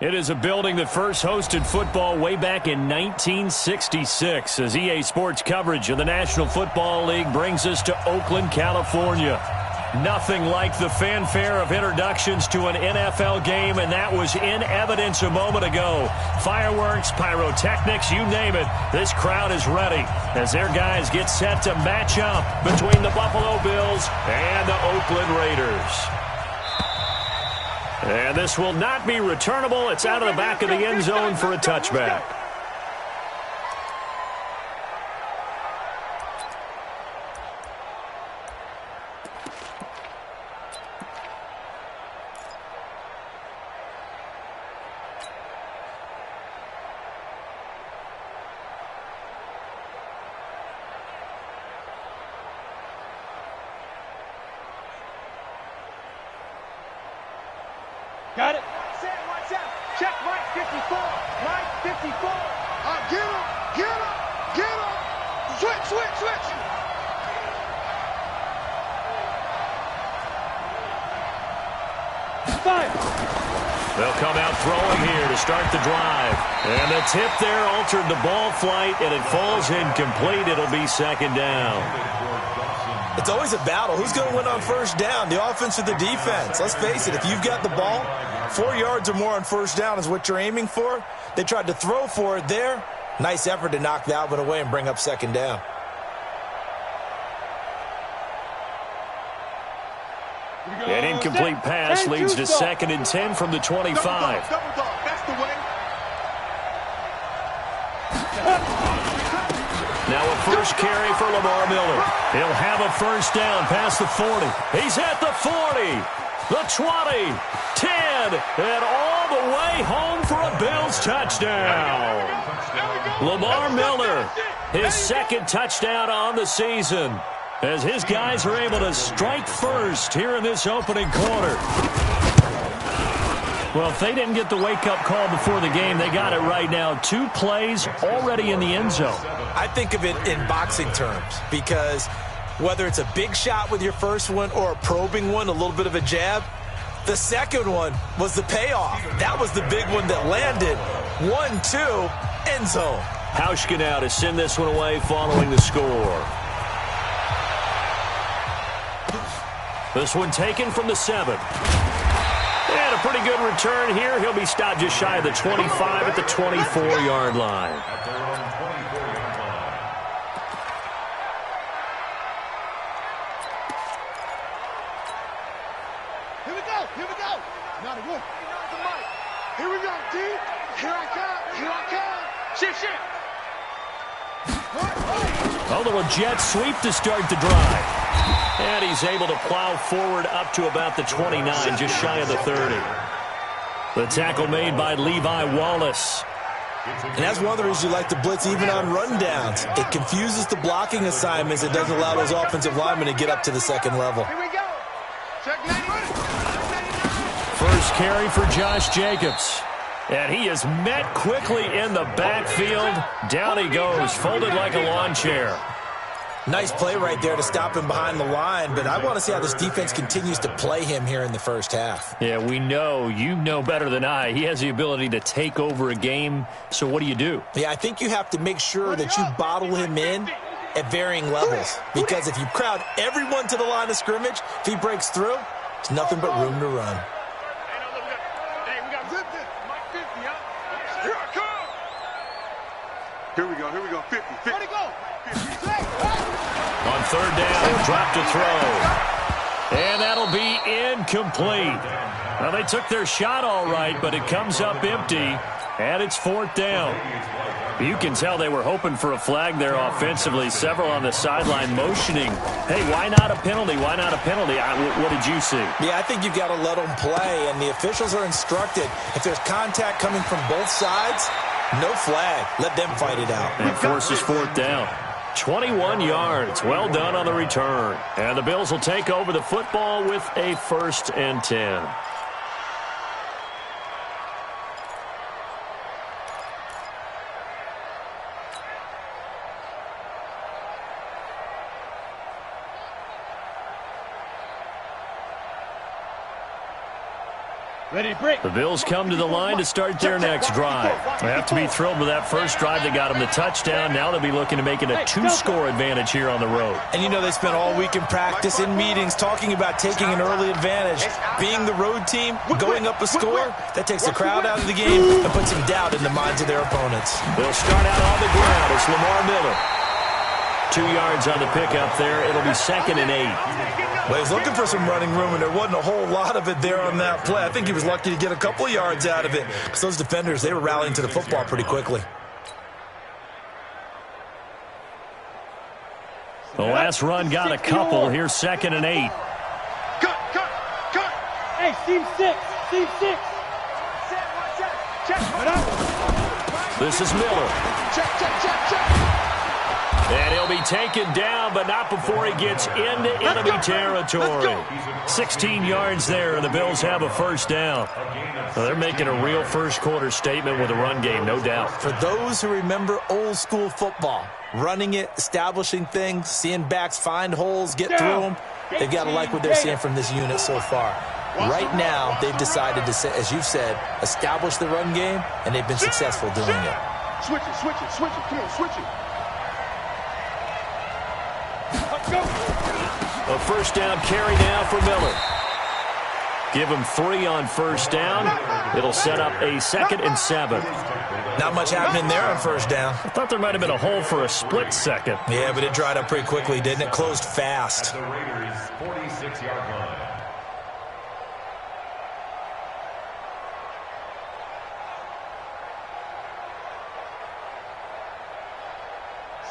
It is a building that first hosted football way back in 1966 as EA Sports coverage of the National Football League brings us to Oakland, California. Nothing like the fanfare of introductions to an NFL game, and that was in evidence a moment ago. Fireworks, pyrotechnics, you name it. This crowd is ready as their guys get set to match up between the Buffalo Bills and the Oakland Raiders. And this will not be returnable. It's out of the back of the end zone for a touchback. Got it. Set, watch out. Check right 54. Right 54. Get him. Get him. Get him. Switch, switch, switch. Fire. They'll come out throwing here to start the drive. And the tip there altered the ball flight, and it falls incomplete. It'll be second down. It's always a battle. Who's going to win on first down, the offense or the defense? Let's face it, if you've got the ball, 4 yards or more on first down is what you're aiming for. They tried to throw for it there. Nice effort to knock that one away and bring up second down. An incomplete pass leads to second and 10 from the 25. Double dog. That's the way. Now a first carry for Lamar Miller. He'll have a first down past the 40. He's at the 40, the 20, 10, and all the way home for a Bills touchdown. Lamar Miller, his second touchdown on the season, as his guys are able to strike first here in this opening quarter. Well, if they didn't get the wake-up call before the game, they got it right now. 2 plays already in the end zone. I think of it in boxing terms because whether it's a big shot with your first one or a probing one, a little bit of a jab, the second one was the payoff. That was the big one that landed. 1-2, end zone. Hauschka now to send this one away following the score. This one taken from the 7. And a pretty good return here. He'll be stopped just shy of the 25 at the 24-yard line. Here we go. Here we go. Not a good. Here we go, D. Here I come. Here I come. Shift, shift. A little jet sweep to start the drive. And he's able to plow forward up to about the 29, just shy of the 30. The tackle made by Levi Wallace. And that's one of the reasons you like to blitz even on rundowns. It confuses the blocking assignments. It doesn't allow those offensive linemen to get up to the second level. Here we go. Check 99. First carry for Josh Jacobs. And he is met quickly in the backfield. Down he goes, folded like a lawn chair. Nice play right there to stop him behind the line, but I want to see how this defense continues to play him here in the first half. Yeah, we know. You know better than I. He has the ability to take over a game, so what do you do? Yeah, I think you have to make sure that you bottle him in at varying levels, because if you crowd everyone to the line of scrimmage, if he breaks through, there's nothing but room to run. Here we go. Here we go. 50. 50. Where'd he go? 50. On third down, drop to throw. And that'll be incomplete. Well, they took their shot all right, but it comes up empty, and it's fourth down. You can tell they were hoping for a flag there offensively. Several on the sideline motioning, hey, why not a penalty? Why not a penalty? What did you see? Yeah, I think you've got to let them play, and the officials are instructed. If there's contact coming from both sides, no flag. Let them fight it out. And forces fourth down. 21 yards. Well done on the return. And the Bills will take over the football with a 1st and 10. The Bills come to the line to start their next drive. They have to be thrilled with that first drive that got them the touchdown. Now they'll be looking to make it a two-score advantage here on the road. And you know they spent all week in practice, in meetings, talking about taking an early advantage. Being the road team, going up a score, that takes the crowd out of the game and puts some doubt in the minds of their opponents. They'll start out on the ground. It's Lamar Miller. 2 yards on the pickup there. It'll be 2nd and 8. Well, he was looking for some running room, and there wasn't a whole lot of it there on that play. I think he was lucky to get a couple yards out of it because those defenders, they were rallying to the football pretty quickly. The last run got a couple. Here's 2nd and 8. Cut. Hey, seam 6. This is Miller. Check. And he'll be taken down, but not before he gets into enemy territory. 16 yards there, and the Bills have a first down. Well, they're making a real first-quarter statement with a run game, no doubt. For those who remember old-school football, running it, establishing things, seeing backs find holes, get through them, they've got to like what they're seeing from this unit so far. Right now, they've decided to, as you've said, establish the run game, and they've been successful doing it. Switch it. Come on, switch it. A first down carry now for Miller. Give him 3 on first down. It'll set up a 2nd and 7. Not much happening there on first down. I thought there might have been a hole for a split second. Yeah, but it dried up pretty quickly, didn't it? Closed fast. The Raiders' 46-yard line.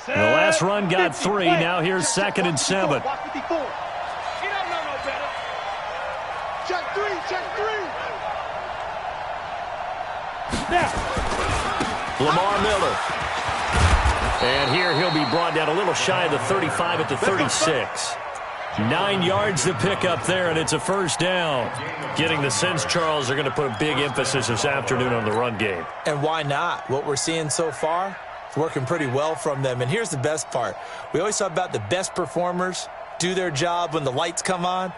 The last run got 3. Now here's 2nd and 7. Watch 54. He don't know no better. Check 3. Lamar Miller. And here he'll be brought down a little shy of the 35 at the 36. 9 yards to pick up there, and it's a first down. Getting the sense, Charles, are going to put a big emphasis this afternoon on the run game. And why not? What we're seeing so far, it's working pretty well from them. And here's the best part. We always talk about the best performers do their job when the lights come on.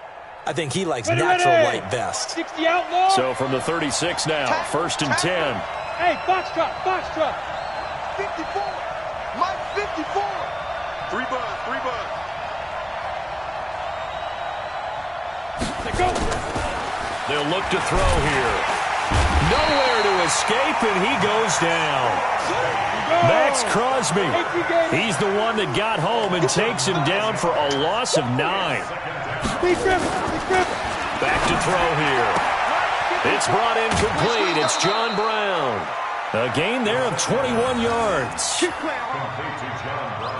I think he likes natural light best. 60 outlaw. So from the 36 now, 1st and 10. Hey, box truck. 54. Mike, 54. 3 bucks. Go. They'll look to throw here. Nowhere to escape, and he goes down. Max Crosby. He's the one that got home and takes him down for a loss of 9. Back to throw here. It's brought in complete. It's John Brown. A gain there of 21 yards.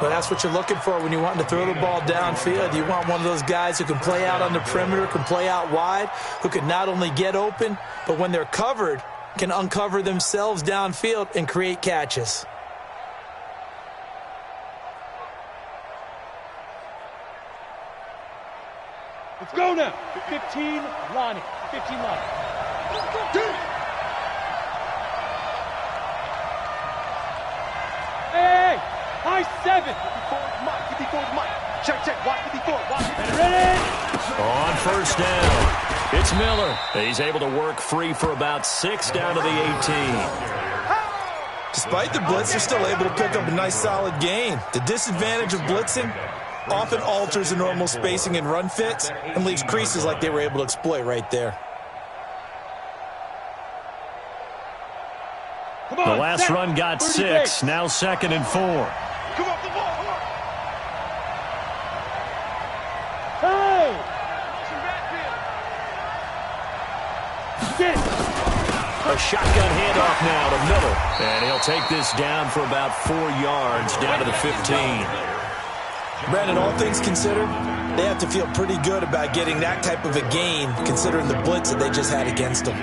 Well, that's what you're looking for when you want to throw the ball downfield. You want one of those guys who can play out on the perimeter, can play out wide, who can not only get open, but when they're covered, can uncover themselves downfield and create catches. Let's go now. 15, Lonnie. 15, Lonnie. Hey, high 7. 54 Mike. Check. Watch 54. Watch it. Ready? On first down, it's Miller. He's able to work free for about 6 down to the 18. Despite the blitz, they're still able to pick up a nice solid gain. The disadvantage of blitzing often alters the normal spacing and run fits and leaves creases like they were able to exploit right there. Come on, The last run got 6. Now 2nd and 4. Come on, the ball. Hey! Sit! A shotgun handoff now to Miller. And he'll take this down for about 4 yards down to the 15. Brandon, all things considered, they have to feel pretty good about getting that type of a gain considering the blitz that they just had against them.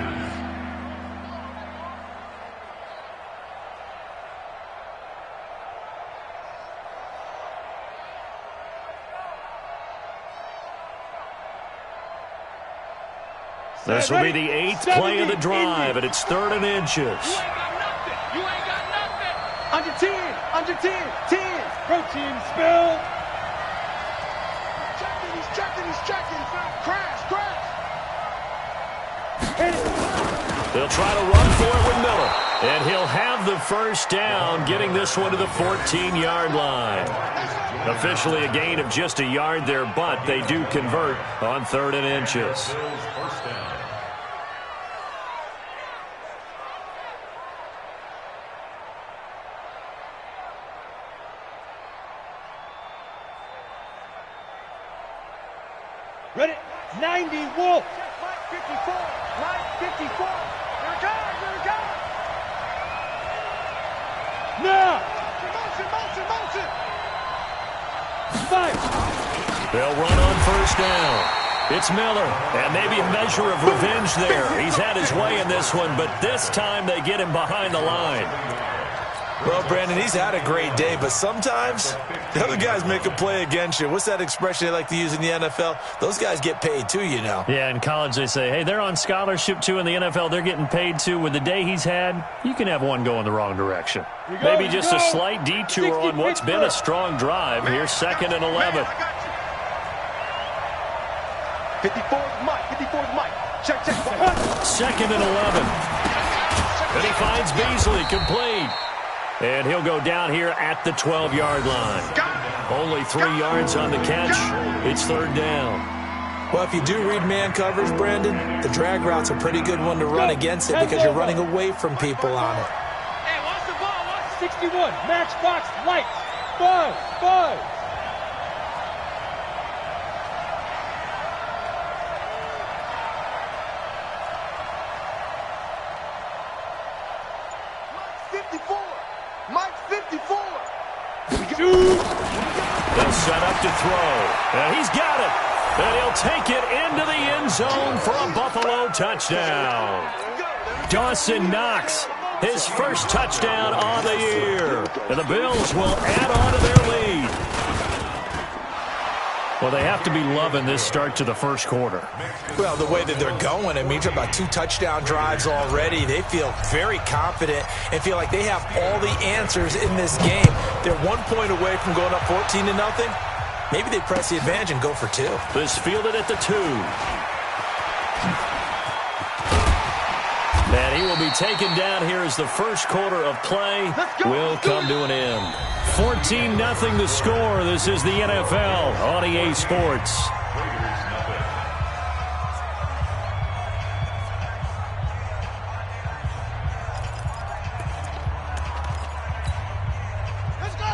This will be the 8th play of the drive, and it's 3rd and inches. You ain't got nothing. Under 10. 10. Protein spill. He's checking. Crash. They'll try to run for it with Miller. And he'll have the first down, getting this one to the 14-yard line. Officially a gain of just a yard there, but they do convert on 3rd and inches. Ready? 90, Wolf. 54. Mike, 54. Here it comes. Here it comes. Now. Motion, motion, motion. 5. They'll run on first down. It's Miller, and maybe a measure of revenge there. He's had his way in this one, but this time they get him behind the line. Well, Brandon, he's had a great day, but sometimes the other guys make a play against you. What's that expression they like to use in the NFL? Those guys get paid too, you know. Yeah, in college they say, hey, they're on scholarship too. In the NFL, they're getting paid too. With the day he's had, you can have one go in the wrong direction. Maybe just a slight detour on what's been a strong drive. Here's 2nd and 11. 54's Mike. 54's Mike. Check, check. 2nd and 11. And he finds Beasley complete. And he'll go down here at the 12-yard line. Only 3 yards on the catch. It's 3rd down. Well, if you do read man coverage, Brandon, the drag route's a pretty good one to run against it because you're running away from people on it. Hey, watch the ball. Watch 61. Matchbox lights. 5. Mike 54. They'll set up to throw. And he's got it. And he'll take it into the end zone for a Buffalo touchdown. Dawson Knox, his first touchdown on the year. And the Bills will add on to their lead. Well, they have to be loving this start to the first quarter. Well, the way that they're going, I mean, you're about 2 touchdown drives already. They feel very confident and feel like they have all the answers in this game. They're 1 point away from going up 14-0. Maybe they press the advantage and go for 2. This fielded at the 2. And he will be taken down here as the first quarter of play will come to an end. 14-0 the score. This is the NFL on EA Sports.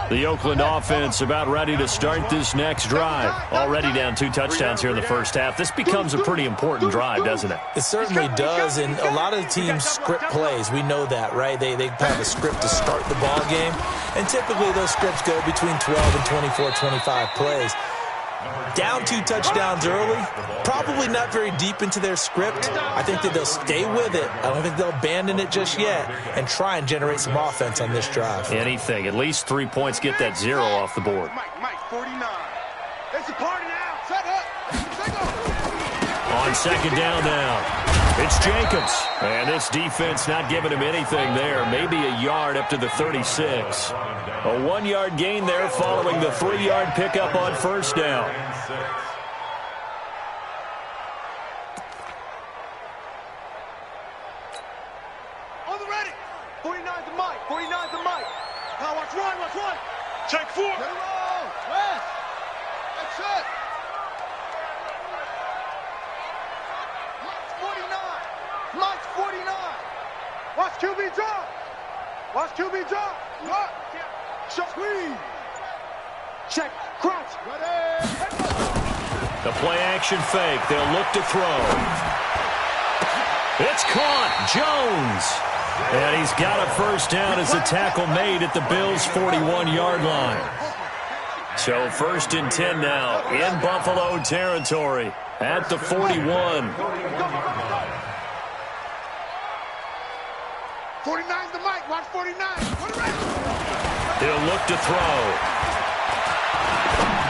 The Oakland offense about ready to start this next drive. Already down 2 touchdowns here in the first half. This becomes a pretty important drive, doesn't it? It certainly does, and a lot of the teams script plays. We know that, right? They have a script to start the ball game, and typically those scripts go between 12 and 24, 25 plays. Down 2 touchdowns early, probably not very deep into their script. I think that they'll stay with it. I don't think they'll abandon it just yet and try and generate some offense on this drive. Anything. At least 3 points, get that 0 off the board. Mike 49. It's a party now. Set up. On 2nd down now. It's Jacobs. And this defense not giving him anything there. Maybe a yard up to the 36. A 1-yard gain there following the 3-yard pickup on first down. On the ready. 49 to Mike. 49 to Mike. Now watch Ryan. Watch Ryan. Check 4. Get it roll. West. That's it. Mike's 49. Watch QB drop. Watch QB drop. Look. Shot squeeze. Check. Crunch. Ready. The play action fake. They'll look to throw. It's caught. Jones. And he's got a first down as the tackle made at the Bills' 41-yard line. So 1st and 10 now in Buffalo territory at the 41. 49's the Mike. Watch 49. He'll look to throw.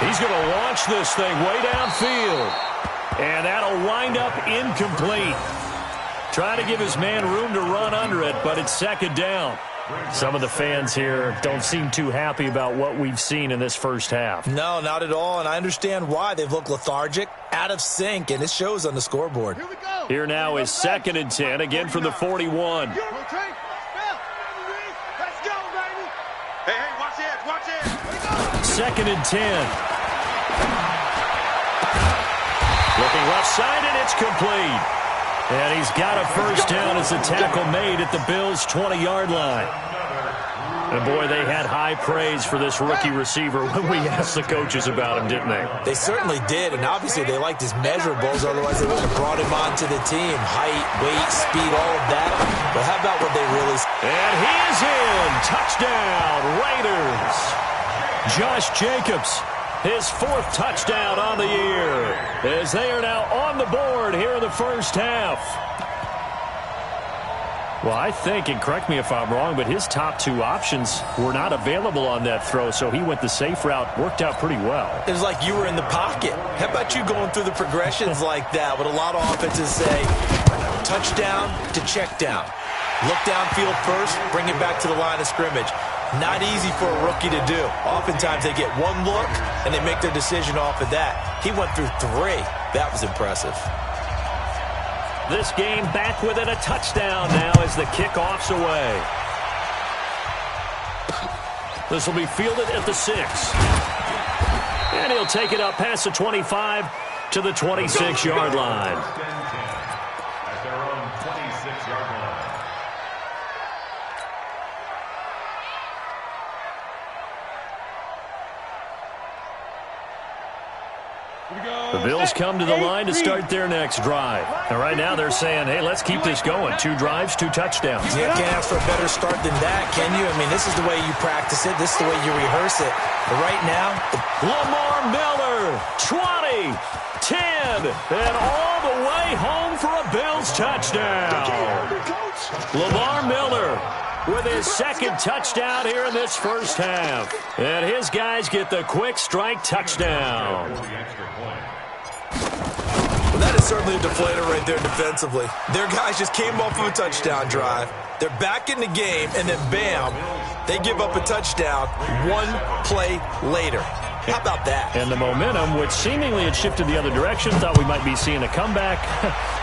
He's going to launch this thing way downfield. And that'll wind up incomplete. Trying to give his man room to run under it, but it's 2nd down. Some of the fans here don't seem too happy about what we've seen in this first half. No, not at all, and I understand why. They've looked lethargic. out of sync, and it shows on the scoreboard. Here we go. Here now is 2nd and 10, again from the 41. Rotate. Let's go, baby. Hey, watch it, watch it. 2nd and 10. Looking left side, and it's complete. And he's got a first down as the tackle made at the Bills' 20-yard line. And, boy, they had high praise for this rookie receiver when we asked the coaches about him, didn't they? They certainly did, and obviously they liked his measurables, otherwise they wouldn't have brought him onto the team. Height, weight, speed, all of that. But how about what they really... And he is in. Touchdown, Raiders. Josh Jacobs, his 4th touchdown on the year, as they are now on the board here in the first half. Well, I think, and correct me if I'm wrong, but his top 2 options were not available on that throw, so he went the safe route. Worked out pretty well. It was like you were in the pocket. How about you going through the progressions like that? What a lot of offenses say, touchdown to check down. Look downfield first, bring it back to the line of scrimmage. Not easy for a rookie to do. Oftentimes they get one look, and they make their decision off of that. He went through 3. That was impressive. This game back within a touchdown now as the kickoff's away. This will be fielded at the 6. And he'll take it up past the 25 to the 26-yard line. At their own 26-yard line. The Bills come to the line to start their next drive. And right now they're saying, hey, let's keep this going. 2 drives, 2 touchdowns. Yeah, can't ask for a better start than that, can you? I mean, this is the way you practice it. This is the way you rehearse it. But right now, Lamar Miller, 20, 10, and all the way home for a Bills touchdown. Lamar Miller with his 2nd touchdown here in this first half. And his guys get the quick strike touchdown. well, that is certainly a deflator right there defensively. Their guys just came off of a touchdown drive. They're back in the game, and then bam, they give up a touchdown 1 play later. How about that? And the momentum, which seemingly had shifted the other direction, thought we might be seeing a comeback.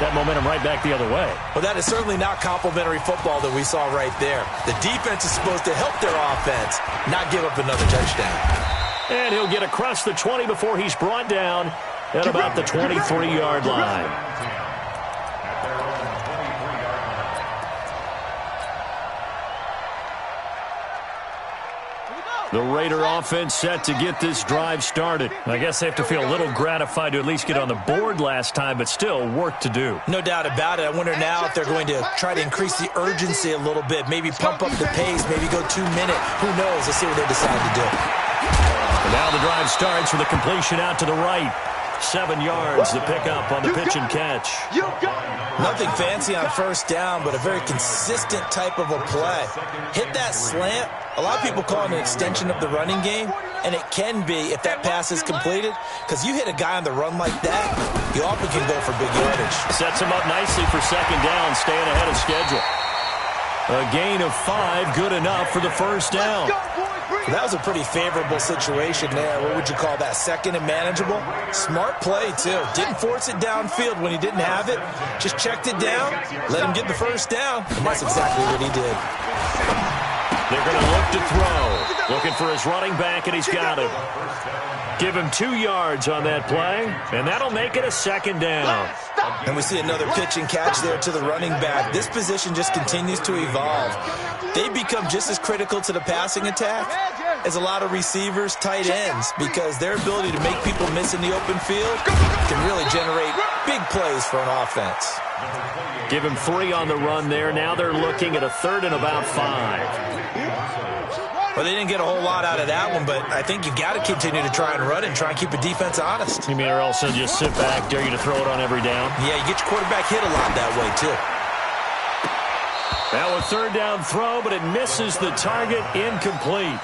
That momentum right back the other way. Well, that is certainly not complimentary football that we saw right there. The defense is supposed to help their offense, not give up another touchdown. And he'll get across the 20 before he's brought down at about the 23-yard line. The Raider offense set to get this drive started. I guess they have to feel a little gratified to at least get on the board last time, but still work to do. No doubt about it. I wonder now if they're going to try to increase the urgency a little bit, maybe pump up the pace, maybe go 2 minute. Who knows? Let's see what they decide to do. And now the drive starts with a completion out to the right. 7 yards, the pickup on the pitch and catch. Nothing fancy on first down, but a very consistent type of a play. Hit that slant. A lot of people call it an extension of the running game, and it can be if that pass is completed, because you hit a guy on the run like that, you often can go for big yardage. Sets him up nicely for second down, staying ahead of schedule. A gain of 5, good enough for the first down. That was a pretty favorable situation there. What would you call that? Second and manageable? Smart play, too. Didn't force it downfield when he didn't have it. Just checked it down, let him get the first down, and that's exactly what he did. They're going to look to throw. Looking for his running back, and he's got him. Give him 2 yards on that play, and that'll make it a second down. And we see another pitch and catch there to the running back. This position just continues to evolve. They become just as critical to the passing attack as a lot of receivers, tight ends, because their ability to make people miss in the open field can really generate big plays for an offense. Give him 3 on the run there. Now they're looking at a 3rd and about 5. Well, they didn't get a whole lot out of that one, but I think you've got to continue to try and run and try and keep the defense honest. You mean, or else they'll just sit back, dare you to throw it on every down? Yeah, you get your quarterback hit a lot that way, too. Now a 3rd down throw, but it misses the target, incomplete.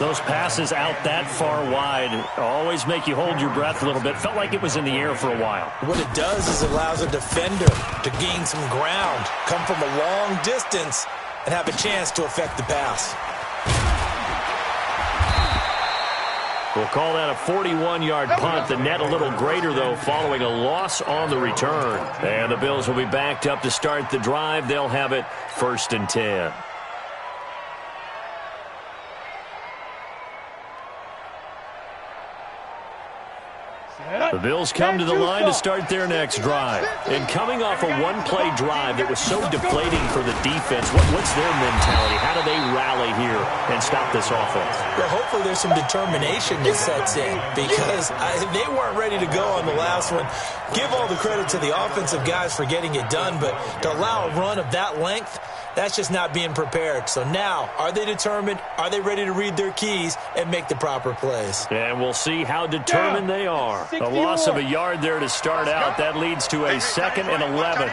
Those passes out that far wide always make you hold your breath a little bit. Felt like it was in the air for a while. What it does is it allows a defender to gain some ground, come from a long distance, and have a chance to affect the pass. We'll call that a 41-yard punt. The net a little greater, though, following a loss on the return. And the Bills will be backed up to start the drive. They'll have it 1st and 10. The Bills come to the line to start their next drive. And coming off a one-play drive that was so deflating for the defense, what's their mentality? How do they rally here and stop this offense? Well, hopefully there's some determination that sets in because they weren't ready to go on the last one. Give all the credit to the offensive guys for getting it done, but to allow a run of that length, that's just not being prepared. So now, are they determined? Are they ready to read their keys and make the proper plays? And we'll see how determined they are. A loss of a yard there to start out. That leads to a 2nd and 11.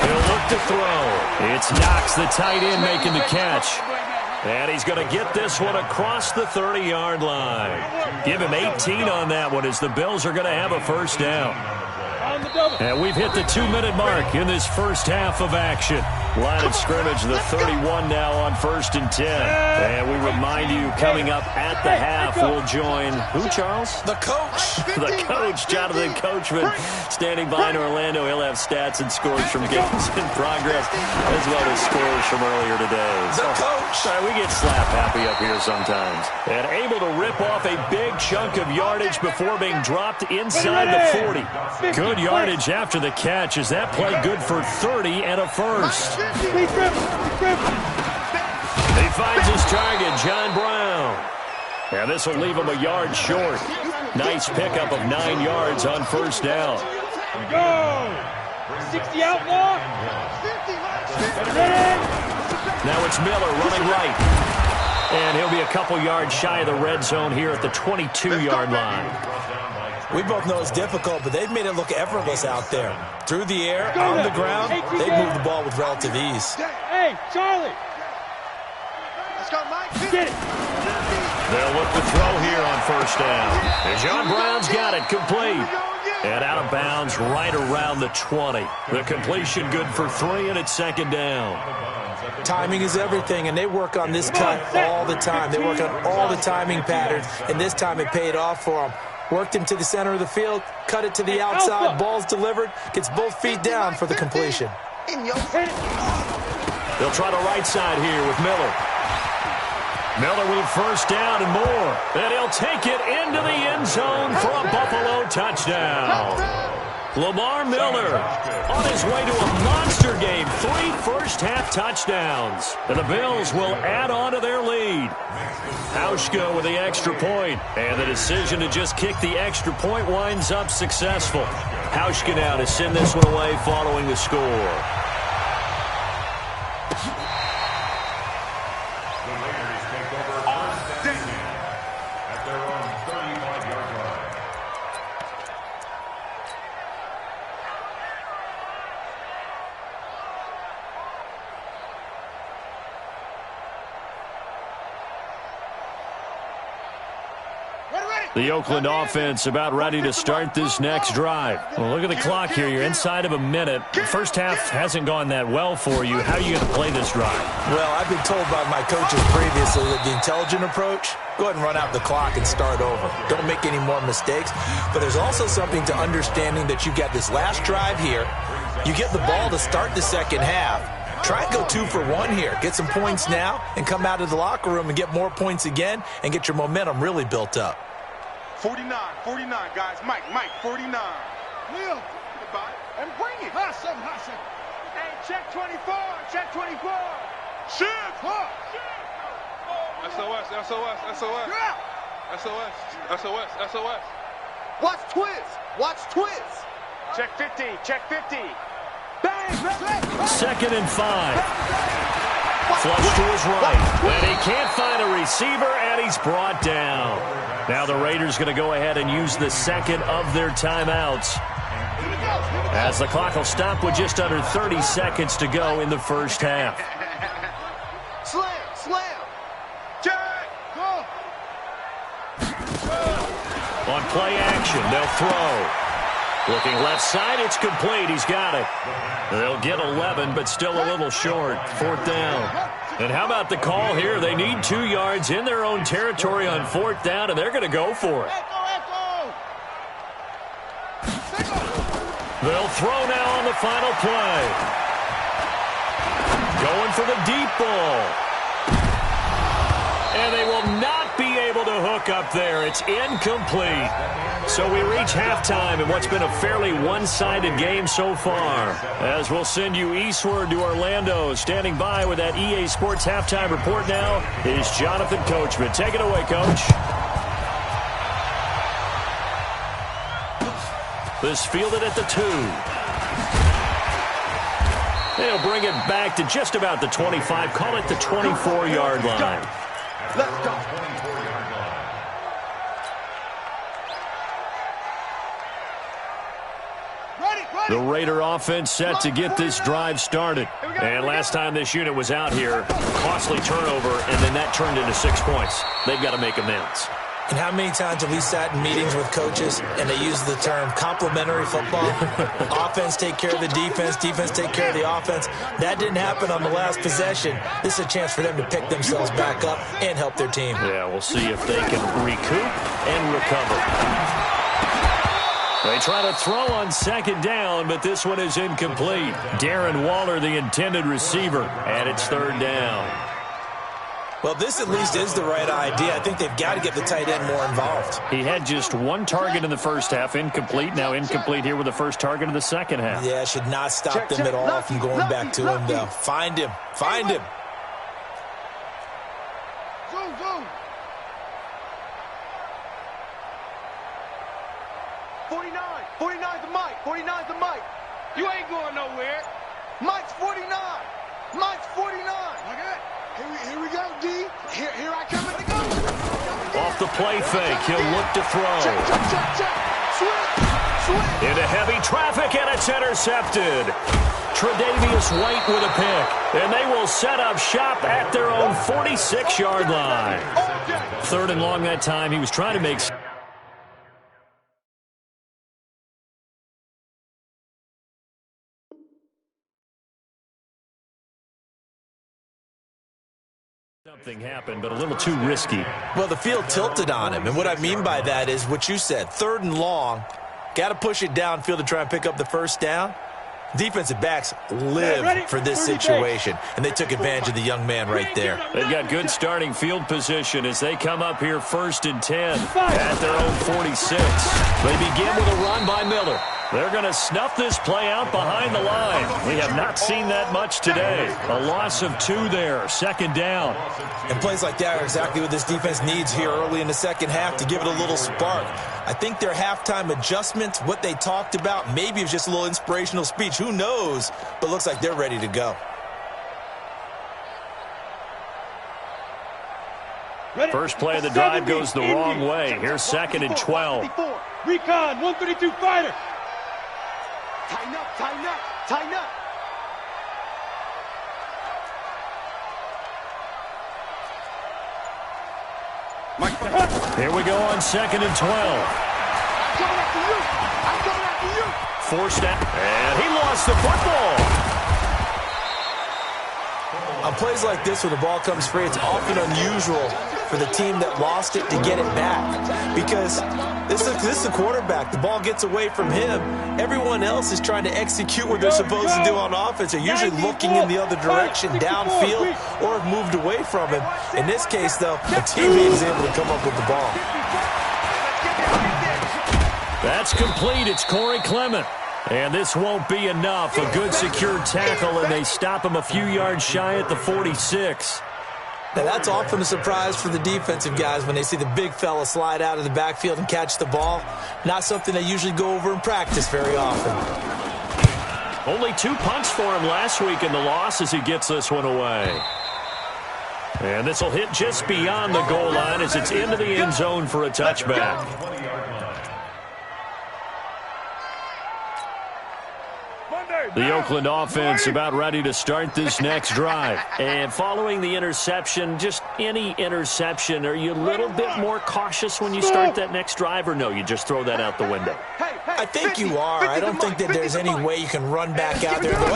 He'll look to throw. It's Knox, the tight end, making the catch. And he's going to get this one across the 30-yard line. Give him 18 on that one as the Bills are going to have a first down. And we've hit the 2-minute mark in this first half of action. Line of scrimmage, the 31 now on 1st and 10. And we remind you, coming up at the half, we'll join, who, Charles? The coach. The coach, Jonathan Coachman, standing by in Orlando. He'll have stats and scores from games in progress, as well as scores from earlier today. The coach. We get slap happy up here sometimes. And able to rip off a big chunk of yardage before being dropped inside the 40. Good yardage after the catch. Is that play good for 30 and a first? He finds his target, John Brown. And this will leave him a yard short. Nice pickup of 9 yards on first down. Here we go. 60 outlaw. Now it's Miller running right. And he'll be a couple yards shy of the red zone here at the 22-yard line. We both know it's difficult, but they've made it look effortless out there. Through the air, on the ground, they've moved the ball with relative ease. Hey, Charlie. Let's go, Mike. Get it. They'll look to throw here on first down. And John Brown's got it complete. And out of bounds right around the 20. The completion good for 3, and it's 2nd down. Timing is everything, and they work on this cut all the time. They work on all the timing patterns, and this time it paid off for them. Worked him to the center of the field, cut it to the outside, ball's delivered, gets both feet down for the completion. They'll try the right side here with Miller. Miller with first down and more. And he'll take it into the end zone for a Buffalo touchdown. Lamar Miller on his way to a monster game. 3 first-half touchdowns. And the Bills will add on to their lead. Hauschka with the extra point. And the decision to just kick the extra point winds up successful. Hauschka now to send this one away following the score. The Oakland offense about ready to start this next drive. Well, look at the clock here. You're inside of a minute. The first half hasn't gone that well for you. How are you going to play this drive? Well, I've been told by my coaches previously that the intelligent approach, go ahead and run out the clock and start over. Don't make any more mistakes. But there's also something to understanding that you've got this last drive here. You get the ball to start the second half. Try and go 2 for 1 here. Get some points now and come out of the locker room and get more points again and get your momentum really built up. 49, guys. Mike, 49. Leo, and bring it. Hot seven. Hey, check 24. Shift. SOS. Watch twist. Check 50. Bang. 2nd and 5. Flush to his right. And he can't find a receiver, and he's brought down. Now the Raiders going to go ahead and use the second of their timeouts, as the clock will stop with just under 30 seconds to go in the first half. Slam. Jack. On play action, they'll throw. Looking left side, it's complete. He's got it. They'll get 11, but still a little short. 4th down. And how about the call here? They need 2 yards in their own territory on 4th down, and they're going to go for it. They'll throw now on the final play. Going for the deep ball. And they will not be able to hook up there. It's incomplete. So we reach halftime in what's been a fairly one-sided game so far. As we'll send you eastward to Orlando. Standing by with that EA Sports halftime report now is Jonathan Coachman. Take it away, Coach. This fielded at the 2. They'll bring it back to just about the 25. Call it the 24-yard line. Let's go. The Raider offense set to get this drive started. And last time this unit was out here, costly turnover, and then that turned into 6 points. They've got to make amends. And how many times have we sat in meetings with coaches and they use the term complementary football? Offense take care of the defense, defense take care of the offense. That didn't happen on the last possession. This is a chance for them to pick themselves back up and help their team. Yeah, we'll see if they can recoup and recover. They try to throw on 2nd down, but this one is incomplete. Darren Waller, the intended receiver, and it's 3rd down. Well, this at least is the right idea. I think they've got to get the tight end more involved. He had just 1 target in the first half, incomplete. Now incomplete here with the first target of the second half. Yeah, should not stop them at all from going back to him, though. Find him. Find him. Zoom, zoom. 49. 49 to Mike. 49 to Mike. You ain't going nowhere. Mike's 49. Mike's 49. Okay. Here we go, D. Here I come at the go. Off the play fake, he'll look to throw. Check. Switch. Into heavy traffic, and it's intercepted. Tre'Davious White with a pick, and they will set up shop at their own 46-yard line. 3rd and long that time. He was trying to make... Something happened, but a little too risky. Well, the field tilted on him, and what I mean by that is what you said. 3rd and long, got to push it downfield to try and pick up the 1st down. Defensive backs live for this situation, and they took advantage of the young man right there. They've got good starting field position as they come up here 1st and 10 at their own 46. They begin with a run by Miller. They're going to snuff this play out behind the line. We have not seen that much today. A loss of 2 there, 2nd down. And plays like that are exactly what this defense needs here early in the second half to give it a little spark. I think their halftime adjustments, what they talked about, maybe it was just a little inspirational speech. Who knows? But looks like they're ready to go. First play of the drive goes the wrong way. Here's 2nd and 12. Recon, 132 fighter. Tighten up. Here we go on 2nd and 12. I'm coming after you. Forced out, and he lost the football. On plays like this where the ball comes free, it's often unusual for the team that lost it to get it back. Because this is the quarterback. The ball gets away from him. Everyone else is trying to execute what they're supposed to do on offense. They're usually looking in the other direction, downfield, or have moved away from him. In this case, though, a teammate is able to come up with the ball. That's complete. It's Corey Clement. And this won't be enough. A good secure tackle, and they stop him a few yards shy at the 46. Now, that's often a surprise for the defensive guys when they see the big fella slide out of the backfield and catch the ball. Not something they usually go over in practice very often. Only 2 punts for him last week in the loss as he gets this one away. And this will hit just beyond the goal line as it's into the end zone for a touchback. The Oakland offense about ready to start this next drive. And following the interception, just any interception, are you a little bit more cautious when you start that next drive, or no, you just throw that out the window? Hey, I think you are. I don't think that there's any way you can run back out there and go,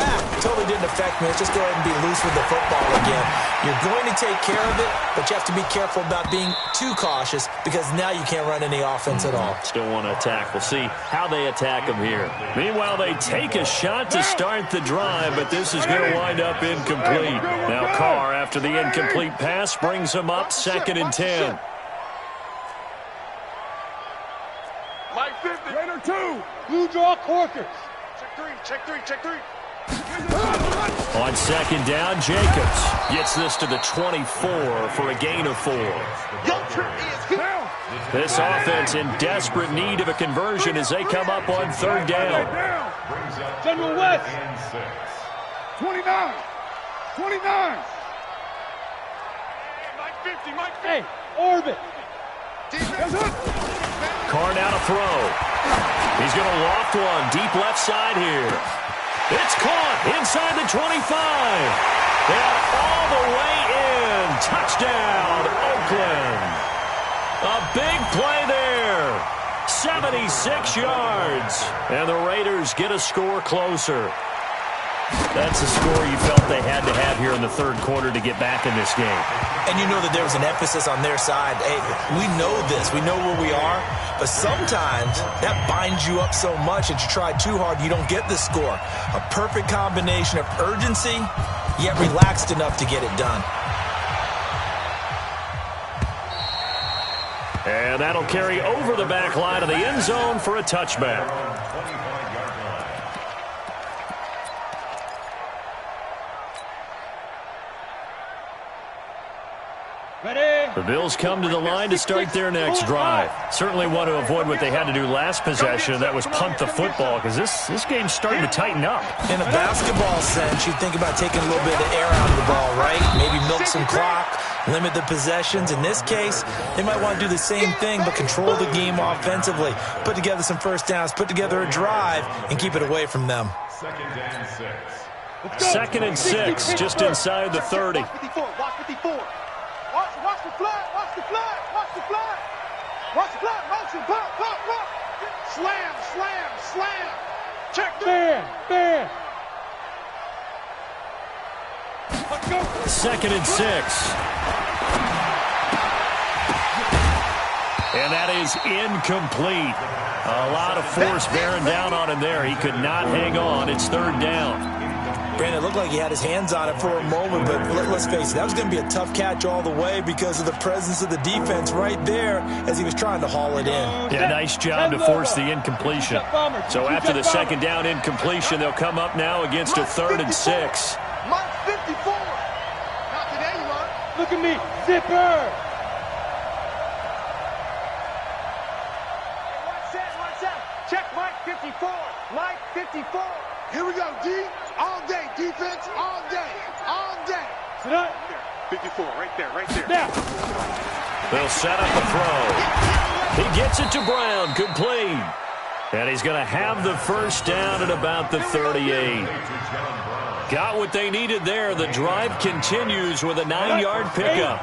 totally didn't affect me. Let's just go ahead and be loose with the football again. You're going to take care of it, but you have to be careful about being too cautious because now you can't run any offense at all. Still want to attack. We'll see how they attack him here. Meanwhile, they take a shot to start the drive, but this is going to wind up incomplete. Now Carr, after the incomplete pass, brings him up 2nd and 10. Mike 50. Raider 2. Blue draw Corkers. Check three. On 2nd down, Jacobs gets this to the 24 for a gain of 4. This offense in desperate need of a conversion as they come up on 3rd down. General West. 29. Mike 50. Hey, Orbit. Carr now to throw. He's going to loft one deep left side here. It's caught inside the 25. And all the way in. Touchdown, Oakland. A big play there. 76 yards. And the Raiders get a score closer. That's the score you felt they had to have here in the 3rd quarter to get back in this game. And you know that there was an emphasis on their side. Hey, we know this. We know where we are. But sometimes that binds you up so much that you try too hard, you don't get the score. A perfect combination of urgency, yet relaxed enough to get it done. And that'll carry over the back line of the end zone for a touchback. The Bills come to the line to start their next drive. Certainly want to avoid what they had to do last possession, and that was punt the football, because this game's starting to tighten up. In a basketball sense, you think about taking a little bit of air out of the ball, right? Maybe milk some clock, limit the possessions. In this case, they might want to do the same thing, but control the game offensively. Put together some first downs, put together a drive, and keep it away from them. 2nd and 6, just inside the 30. Watch 54. Watch the flag. Motion. Pop. Slam. Check. Ban. Let's go. 2nd and 6. And that is incomplete. A lot of force bearing down on him there. He could not hang on. It's 3rd down. Brandon, it looked like he had his hands on it for a moment, but let's face it, that was going to be a tough catch all the way because of the presence of the defense right there as he was trying to haul it in. Yeah, nice job to force the incompletion. So after the 2nd down incompletion, they'll come up now against a 3rd and 6. Mike 54. Not today, Mark. Look at me. Zipper. Watch out. Check Mike 54. Mike 54. Here we go, D. All day. Defense all day. Sit up. 54, right there. Now. They'll set up a throw. He gets it to Brown, complete. And he's going to have the first down at about the 38. Got what they needed there. The drive continues with a 9-yard pickup.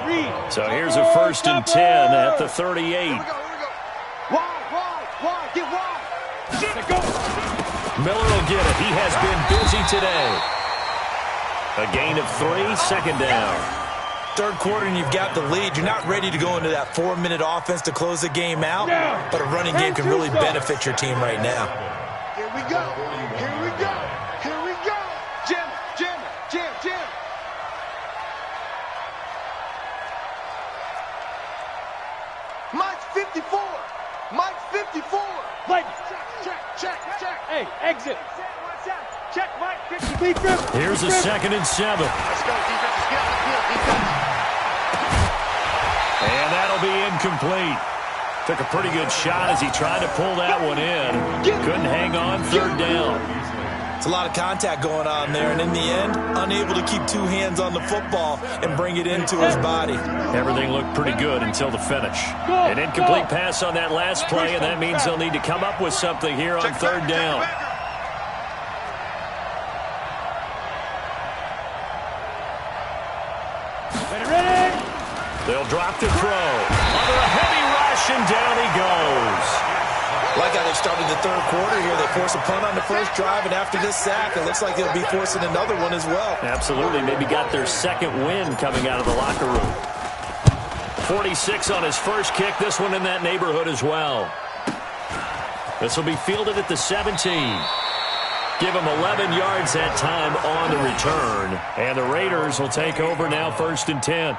So here's a 1st and 10 at the 38. Here we go. Wide. Get wide. Miller will get it. He has been busy today. A gain of 3, 2nd down. 3rd quarter and you've got the lead. You're not ready to go into that 4-minute offense to close the game out, but a running game can really benefit your team right now. Here we go. Jam. Mike 54. Like. Check. Hey, exit. Watch out. Check Mike 54. Here's a 2nd and 7. Let's go, defense. Get on the field, defense. And that'll be incomplete. Took a pretty good shot as he tried to pull that one in. Couldn't hang on, 3rd down. It's a lot of contact going on there, and in the end, unable to keep 2 hands on the football and bring it into his body. Everything looked pretty good until the finish. An incomplete pass on that last play, and that means they'll need to come up with something here on 3rd down. Ready? They'll drop the throw. Under a heavy rush, and down he goes. Like how they've started the third quarter here. They force a punt on the first drive, and after this sack, it looks like they'll be forcing another one as well. Absolutely. Maybe got their second win coming out of the locker room. 46 on his first kick. This one in that neighborhood as well. This will be fielded at the 17. Give him 11 yards that time on the return. And the Raiders will take over now, 1st and 10.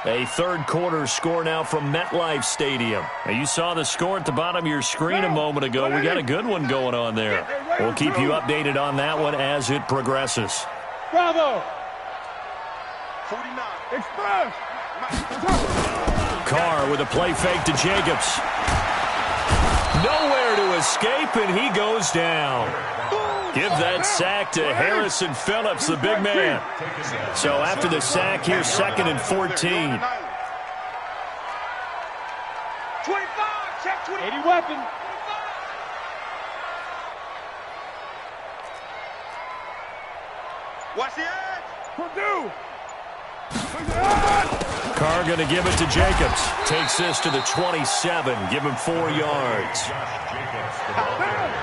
A third quarter score now from MetLife Stadium. Now, you saw the score at the bottom of your screen a moment ago. We got a good one going on there. We'll keep you updated on that one as it progresses. Bravo! 49. Express! Carr with a play fake to Jacobs. Nowhere to escape, and he goes down. Give that sack to Harrison Phillips, the big man. So after the sack, here's 2nd and 14. 25, check 20. 80 weapon. Watch the edge. Purdue. Carr going to give it to Jacobs. Takes this to the 27. Give him 4 yards.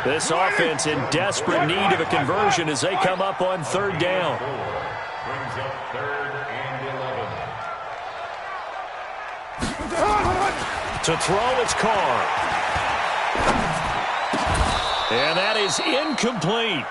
This offense in desperate need of a conversion as they come up on 3rd down. Brings up 3rd and 11. To throw, it's Carr. And that is incomplete.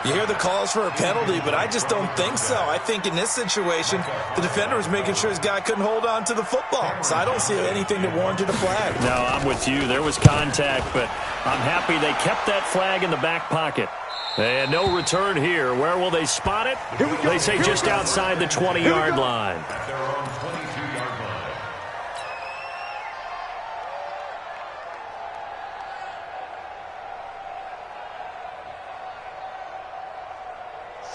You hear the calls for a penalty, but I just don't think so. I think in this situation, the defender was making sure his guy couldn't hold on to the football. So I don't see anything that warranted a flag. No, I'm with you. There was contact, but I'm happy they kept that flag in the back pocket. And no return here. Where will they spot it? They say just outside the 20-yard line. At their own 22-yard line.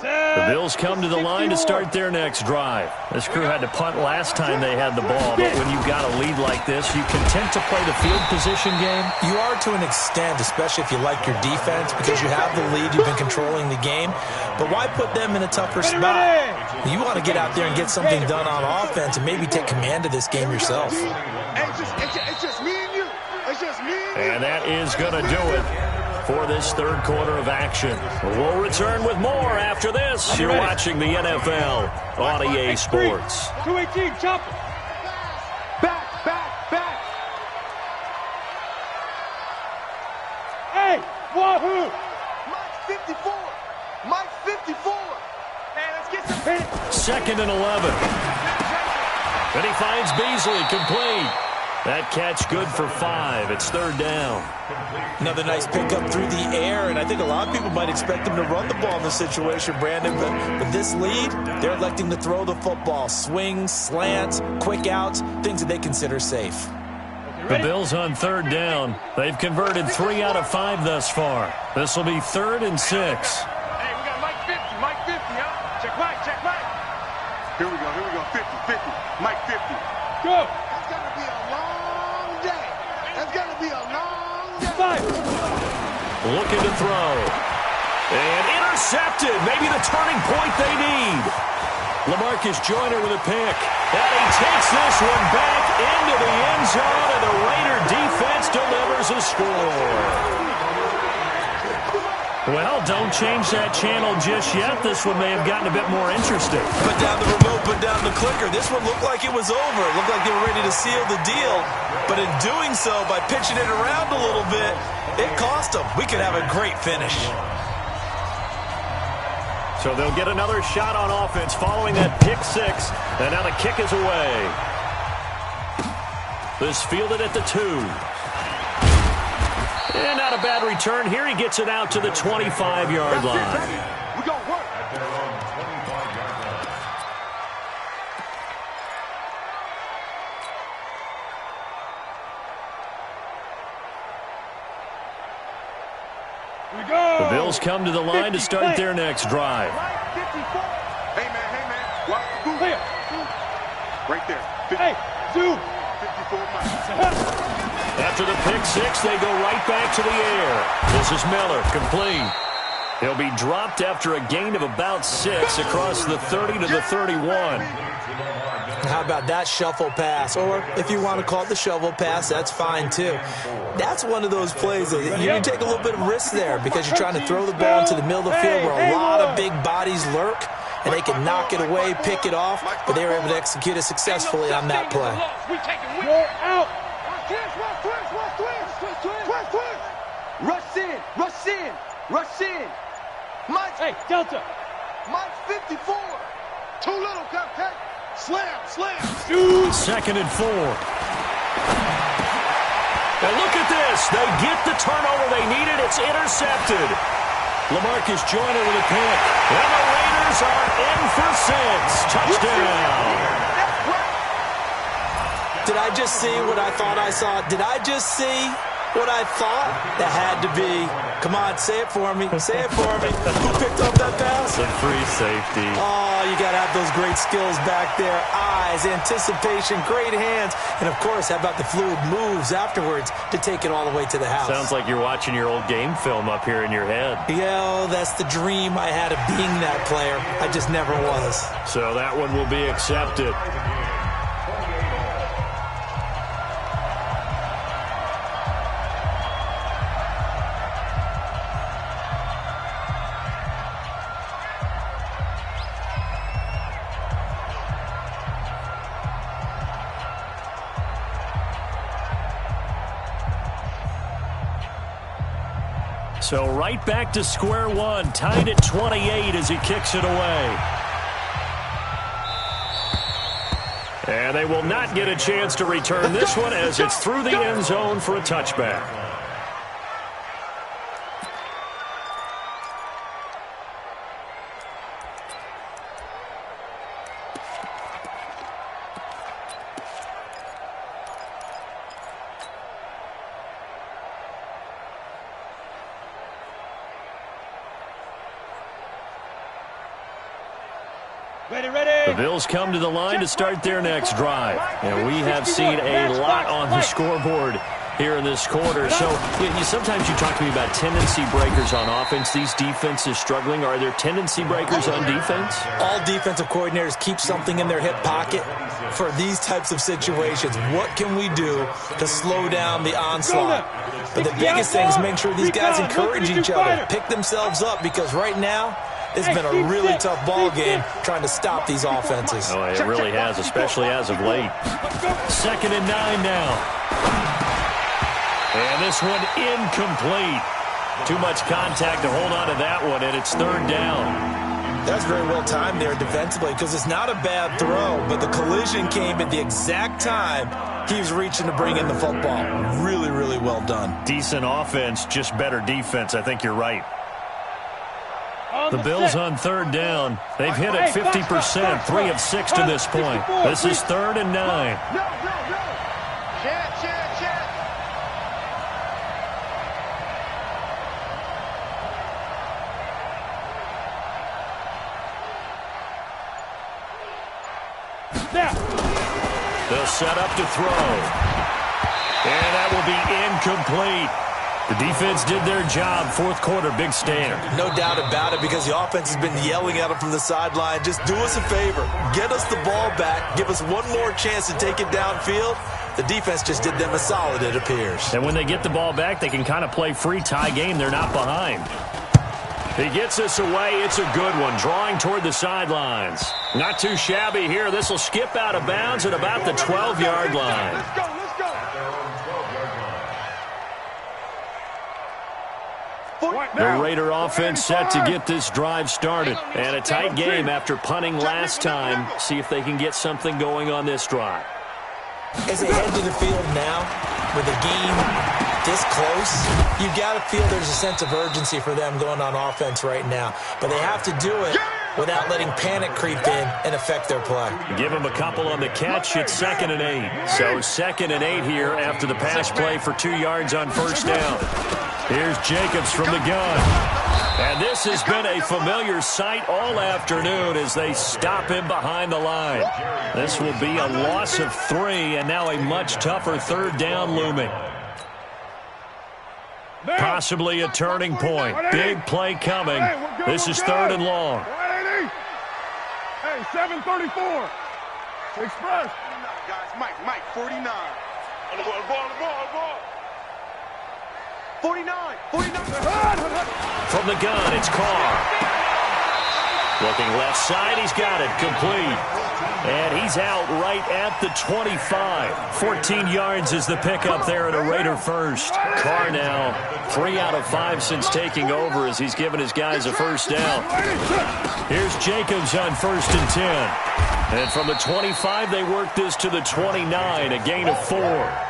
The Bills come to the line to start their next drive. This crew had to punt last time they had the ball, but when you've got a lead like this, you content to play the field position game? You are to an extent, especially if you like your defense, because you have the lead, you've been controlling the game. But why put them in a tougher spot? You want to get out there and get something done on offense and maybe take command of this game yourself. It's just me and you. It's just me and you. And that is going to do it for this third quarter of action. We'll return with more after this. You're watching the NFL on EA Sports. 218, chop it. Back. Hey, wahoo! Mike 54. Mike 54. Hey, let's get some. 2nd and 11. And he finds Beasley complete. That catch good for 5. It's 3rd down. Another nice pickup through the air, and I think a lot of people might expect them to run the ball in this situation, Brandon, but with this lead, they're electing to throw the football. Swings, slants, quick outs, things that they consider safe. The Bills on 3rd down. They've converted 3 out of 5 thus far. This will be 3rd and 6. Hey, we got Mike 50, huh? Check Mike. Here we go, 50, Mike 50. Go! That's gonna be a long day. That's gonna be a long day. 5. Looking to throw. And intercepted. Maybe the turning point they need. LaMarcus Joyner with a pick. And he takes this one back into the end zone, and the Raider defense delivers a score. Well, don't change that channel just yet. This one may have gotten a bit more interesting. Put down the remote, put down the clicker. This one looked like it was over. It looked like they were ready to seal the deal. But in doing so, by pitching it around a little bit, it cost them. We could have a great finish. So they'll get another shot on offense following that pick 6. And now the kick is away. This fielded at the 2. And not a bad return. Here he gets it out to the 25-yard line. We gonna work. At their own 25-yard line. We go! The Bills come to the line to start their next drive. Mike 54. Hey, man. Watch the boot. Clear. Right there. Hey, zoom! 54 Mike. After the pick 6, they go right back to the air. This is Miller, complete. He'll be dropped after a gain of about 6 across the 30 to the 31. How about that shuffle pass? Or if you want to call it the shovel pass, that's fine too. That's one of those plays that you can take a little bit of risk there because you're trying to throw the ball into the middle of the field where a lot of big bodies lurk, and they can knock it away, pick it off, but they were able to execute it successfully on that play. You're out. Rush in, rush in, rush in. Mike. Hey, Delta. Mike 54. Too little, Cupcake. Slam, slam. Dude. 2nd and 4. And look at this. They get the turnover they needed. It's intercepted. LaMarcus Joyner with a pick. And the Raiders are in for 6. Touchdown. Did I just see what I thought I saw? Did I just see what I thought? That had to be. Come on, say it for me. Say it for me. Who picked up that pass? The free safety. Oh, you got to have those great skills back there. Eyes, anticipation, great hands. And, of course, how about the fluid moves afterwards to take it all the way to the house? Sounds like you're watching your old game film up here in your head. Yeah, oh, that's the dream I had of being that player. I just never was. So that one will be accepted. So right back to square one, tied at 28 as he kicks it away. And they will not get a chance to return this one as it's through the end zone for a touchback. The Bills come to the line to start their next drive. And we have seen a lot on the scoreboard here in this quarter. So sometimes you talk to me about tendency breakers on offense. These defenses struggling. Are there tendency breakers on defense? All defensive coordinators keep something in their hip pocket for these types of situations. What can we do to slow down the onslaught? But the biggest thing is make sure these guys encourage each other, pick themselves up, because right now, it's been a really tough ball game trying to stop these offenses. Oh, it really has, especially as of late. 2nd and 9 now. And this one incomplete. Too much contact to hold on to that one, and it's 3rd down. That's very well timed there defensively because it's not a bad throw, but the collision came at the exact time he was reaching to bring in the football. Really, really well done. Decent offense, just better defense. I think you're right. The Bills on 3rd down. They've hit it 50%, 3 of 6 to this point. This is 3rd and 9. They'll set up to throw. And that will be incomplete. The defense did their job. 4th quarter, big stand. No doubt about it, because the offense has been yelling at them from the sideline. Just do us a favor. Get us the ball back. Give us one more chance to take it downfield. The defense just did them a solid, it appears. And when they get the ball back, they can kind of play free tie game. They're not behind. He gets this away. It's a good one. Drawing toward the sidelines. Not too shabby here. This will skip out of bounds at about the 12-yard line. Let's go, let's go. The Raider offense set to get this drive started. And a tight game after punting last time. See if they can get something going on this drive. As they head to the field now, with the game this close, you've got to feel there's a sense of urgency for them going on offense right now. But they have to do it without letting panic creep in and affect their play. Give them a couple on the catch. It's 2nd and 8. So 2nd and 8 here after the pass play for 2 yards on 1st down. Here's Jacobs from the gun. And this has been a familiar sight all afternoon as they stop him behind the line. This will be a loss of 3, and now a much tougher 3rd down looming. Possibly a turning point. Big play coming. This is 3rd and long. Hey, 734. Express. Guys, Mike, 49. On the ball. 49. From the gun, it's Carr. Looking left side, he's got it, complete. And he's out right at the 25. 14 yards is the pickup there at a Raider first. Carr now 3 out of 5 since taking over as he's given his guys a first down. Here's Jacobs on 1st and 10. And from the 25, they work this to the 29, a gain of 4.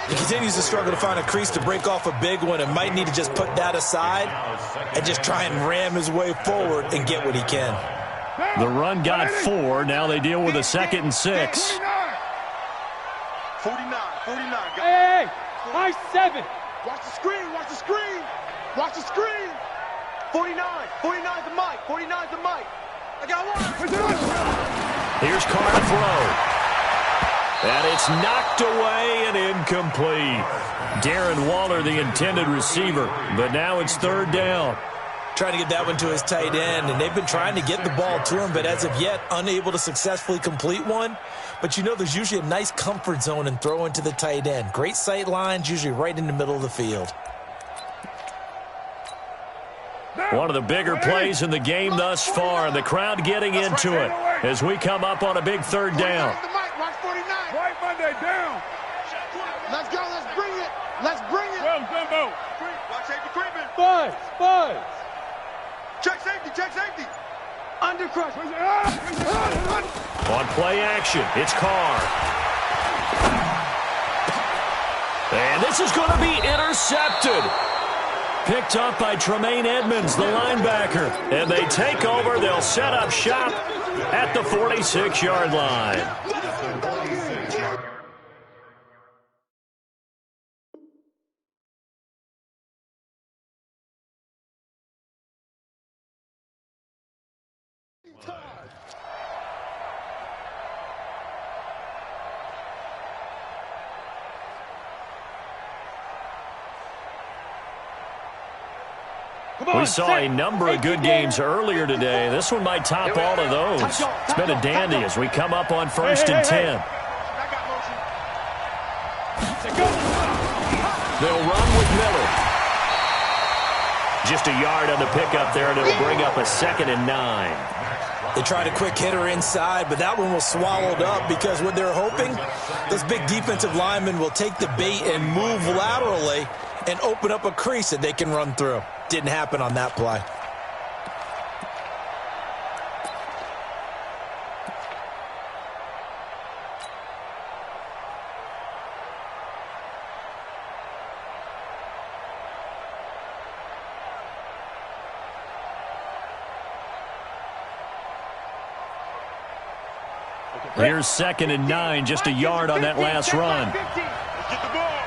He continues to struggle to find a crease to break off a big one and might need to just put that aside and just try and ram his way forward and get what he can. The run got 4. Now they deal with a 2nd and 6. 49. Hey, high 7. Watch the screen. 49 to Mike. I got one. Here's Carr to throw. And it's knocked away and incomplete. Darren Waller, the intended receiver, but now it's 3rd down. Trying to get that one to his tight end, and they've been trying to get the ball to him, but as of yet, unable to successfully complete one. But you know there's usually a nice comfort zone in throwing to the tight end. Great sight lines, usually right in the middle of the field. One of the bigger plays in the game thus far, and the crowd getting into it as we come up on a big 3rd down. Right Monday down. Let's go. Let's bring it. Well, Dumbo. Watch safety creeping. Buzz. Check safety. Under crush. On play action, it's Carr. And this is going to be intercepted. Picked up by Tremaine Edmonds, the linebacker. And they take over. They'll set up shop at the 46-yard line. We saw a number of good games earlier today. This one might top all of those. It's been a dandy as we come up on 1st and 10. They'll run with Miller. Just a yard on the pickup there, and it'll bring up a 2nd and 9. They tried a quick hitter inside, but that one was swallowed up because what they're hoping, those big defensive linemen will take the bait and move laterally and open up a crease that they can run through. Didn't happen on that play. Here's 2nd and 9, just a yard on that last run. Get the ball.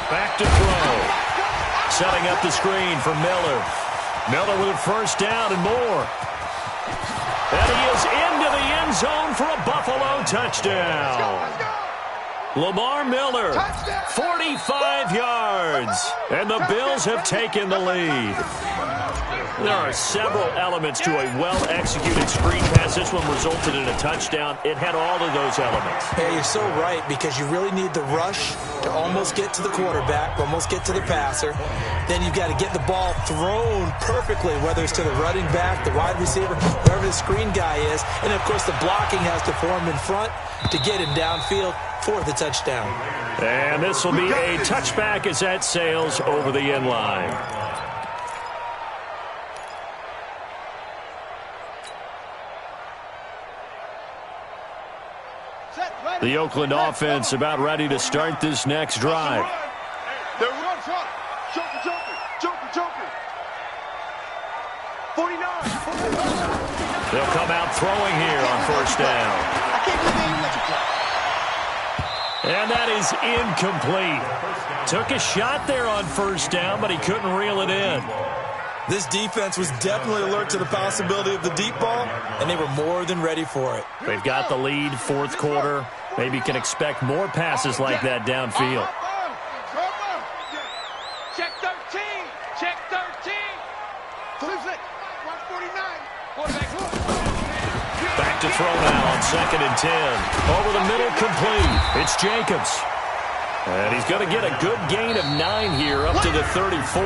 Back to throw. Setting up the screen for Miller. Miller with a first down and more. And he is into the end zone for a Buffalo touchdown. Lamar Miller, 45 yards. And the Bills have taken the lead. There are several elements to a well-executed screen pass. This one resulted in a touchdown. It had all of those elements. Yeah, you're so right, because you really need the rush to almost get to the quarterback, almost get to the passer. Then you've got to get the ball thrown perfectly, whether it's to the running back, the wide receiver, whoever the screen guy is. And, of course, the blocking has to form in front to get him downfield for the touchdown. And this will be a touchback as that sails over the end line. The Oakland offense about ready to start this next drive. They're run front. Joker. 49. They'll come out throwing here on first down. I can't believe they even let you play. And that is incomplete. Took a shot there on first down, but he couldn't reel it in. This defense was definitely alert to the possibility of the deep ball, and they were more than ready for it. They've got the lead, fourth quarter. Maybe can expect more passes like that downfield. Check 13. Watch 49. Quarterback. back to throw now on 2nd and 10. Over the middle, complete. It's Jacobs. And he's going to get a good gain of 9 here up to the 34.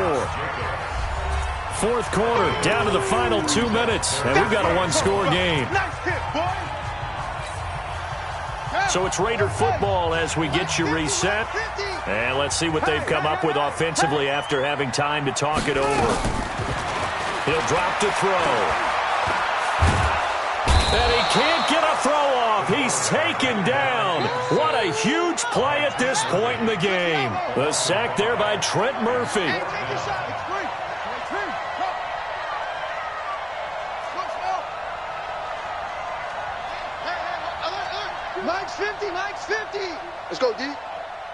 Fourth quarter, down to the final 2 minutes. And we've got a one-score game. So it's Raider football as we get you reset. And let's see what they've come up with offensively after having time to talk it over. He'll drop to throw. And he can't get a throw off. He's taken down. What a huge play at this point in the game. The sack there by Trent Murphy. Mike's 50, Mike's 50. Let's go, D.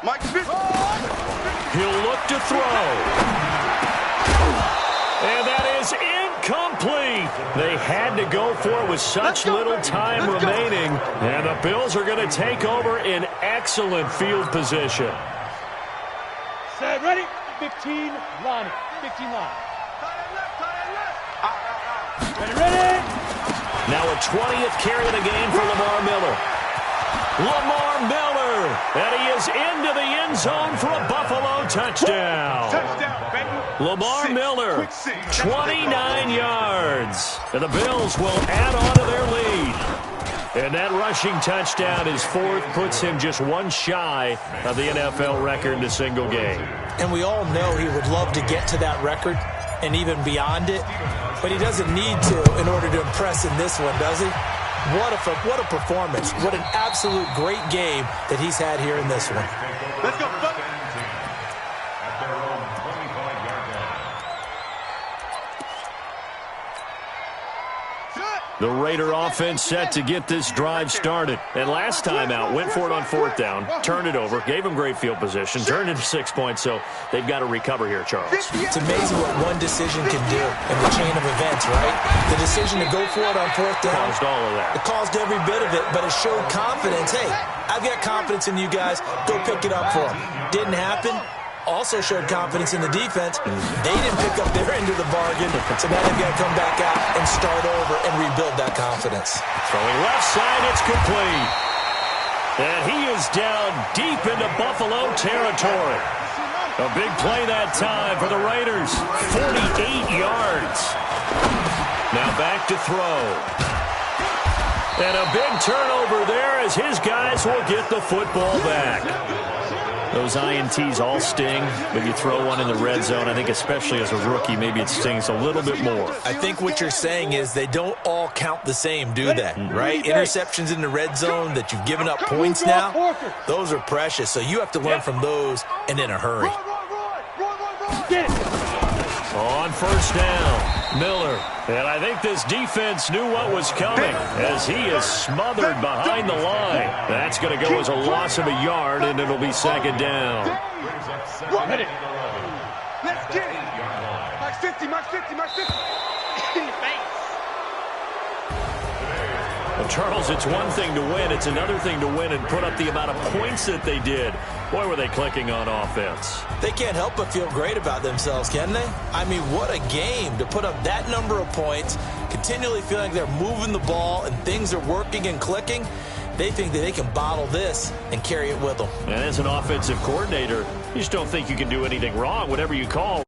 Mike's 50. He'll look to throw. And that is incomplete. They had to go for it with such little time remaining. And the Bills are going to take over in excellent field position. Set, ready? 15, line. 15 line. Ready? Now a 20th carry of the game for Lamar Miller. Lamar Miller, and he is into the end zone for a Buffalo touchdown. Lamar Miller, 29 yards. And the Bills will add on to their lead. And that rushing touchdown is fourth, puts him just one shy of the NFL record in a single game. And we all know he would love to get to that record and even beyond it, but he doesn't need to in order to impress in this one, does he? What a performance. What an absolute great game that he's had here in this one. Let's go, At their own 25-yard line. The Raider offense set to get this drive started. And last time out, went for it on 4th down, turned it over, gave them great field position, turned it to 6 points, so they've got to recover here, Charles. It's amazing what one decision can do in the chain of events, right? The decision to go for it on 4th down. Caused all of that. It caused every bit of it, but it showed confidence. Hey, I've got confidence in you guys. Go pick it up for them. Didn't happen. Also showed confidence in the defense. They didn't pick up their end of the bargain, so now they've got to come back out and start over and rebuild that confidence. Throwing left side, it's complete. And he is down deep into Buffalo territory. A big play that time for the Raiders. 48 yards. Now back to throw. And a big turnover there as his guys will get the football back. Those INTs all sting, but you throw one in the red zone, I think especially as a rookie, maybe it stings a little bit more. I think what you're saying is they don't all count the same, do they? Right? Interceptions in the red zone that you've given up points now, those are precious. So you have to learn from those and in a hurry. On 1st down, Miller. And I think this defense knew what was coming as he is smothered behind the line. That's going to go as a loss of a yard, and it'll be 2nd down. Let's get it. Max 50, Max 50, Max 50. Well, Charles, it's one thing to win. It's another thing to win and put up the amount of points that they did. Boy, were they clicking on offense. They can't help but feel great about themselves, can they? I mean, what a game to put up that number of points, continually feeling like they're moving the ball and things are working and clicking. They think that they can bottle this and carry it with them. And as an offensive coordinator, you just don't think you can do anything wrong, whatever you call.